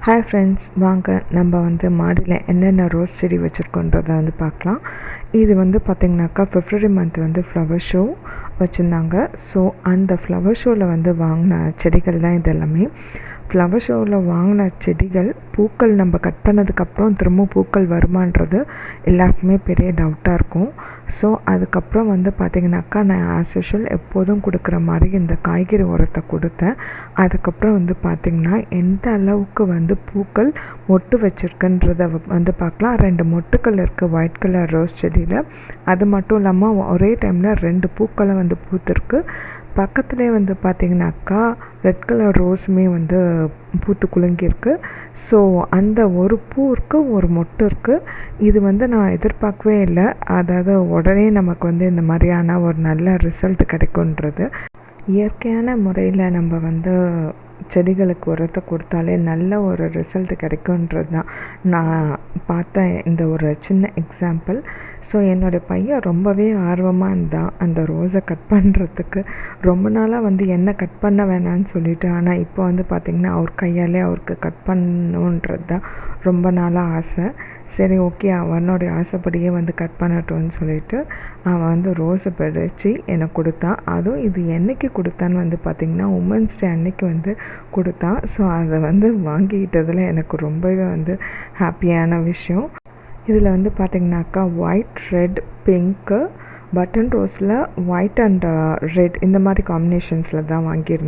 Hi friends, வாங்க நம்ம மாடியில் என்னென்ன ரோஸ் செடி வச்சுருக்கோன்றதை பார்க்கலாம். இது பார்த்திங்கனாக்கா February மந்த் ஃப்ளவர் ஷோ வச்சுருந்தாங்க. ஸோ அந்த ஃப்ளவர் ஷோவில் வாங்கின செடிகள் தான் இது எல்லாமே. ஃப்ளவர் ஷோவில் வாங்கின செடிகள் பூக்கள் நம்ம கட் பண்ணதுக்கப்புறம் திரும்ப பூக்கள் வருமானது எல்லாருக்குமே பெரிய டவுட்டாக இருக்கும். ஸோ அதுக்கப்புறம் பார்த்திங்கனாக்கா நான் ஆஸ் யூஷுவல் எப்போதும் கொடுக்குற மாதிரி இந்த காய்கறி உரத்தை கொடுத்தேன். அதுக்கப்புறம் பார்த்திங்கன்னா எந்த அளவுக்கு பூக்கள் மொட்டு வச்சுருக்குன்றதை பார்க்கலாம். 2 மொட்டுக்கள் இருக்குது ஒயிட் கலர் ரோஸ் செடியில். அது மட்டும் இல்லாமல் ஒரே டைமில் 2 பூக்களை பூத்திருக்கு. பக்கத்துலேயே பார்த்திங்கனாக்கா ரெட் கலர் ரோஸுமே பூத்து குலுங்கியிருக்கு. ஸோ அந்த ஒரு பூ இருக்குது, ஒரு மொட்டு இருக்குது. இது நான் எதிர்பார்க்கவே இல்லை. அதாவது உடனே நமக்கு இந்த மாதிரியான ஒரு நல்ல ரிசல்ட் கிடைக்குன்றது. இயற்கையான முறையில் நம்ம செடிகளுக்கு உரத்தை கொடுத்தாலே நல்ல ஒரு ரிசல்ட் கிடைக்குன்றது தான் நான் பார்த்த இந்த ஒரு சின்ன எக்ஸாம்பிள். ஸோ என்னுடைய பையன் ரொம்பவே ஆர்வமாக இருந்தான் அந்த ரோஸை கட் பண்ணுறதுக்கு. ரொம்ப நாளாக என்ன கட் பண்ண வேணான்னு சொல்லிட்டு, ஆனால் இப்போ பார்த்திங்கன்னா அவர் கையாலே அவருக்கு கட் பண்ணணுன்றது தான் ரொம்ப நாளாக ஆசை. சரி, ஓகே, அவனுடைய ஆசைப்படியே கட் பண்ணட்டும்னு சொல்லிட்டு அவன் ரோஸை பறித்து எனக்கு கொடுத்தான். அதுவும் இது என்றைக்கு கொடுத்தான்னு பார்த்திங்கன்னா உமன்ஸ் டே அன்னைக்கு கொடுத்தான். ஸோ அதை வாங்கிக்கிட்டதில் எனக்கு ரொம்பவே ஹாப்பியான விஷயம். இதில் பார்த்திங்கனாக்கா ஒயிட், ரெட், பிங்க்கு, பட்டன் ரோஸில் ஒயிட் அண்ட் ரெட் இந்த மாதிரி காம்பினேஷன்ஸில் தான் வாங்கியிருந்தேன்.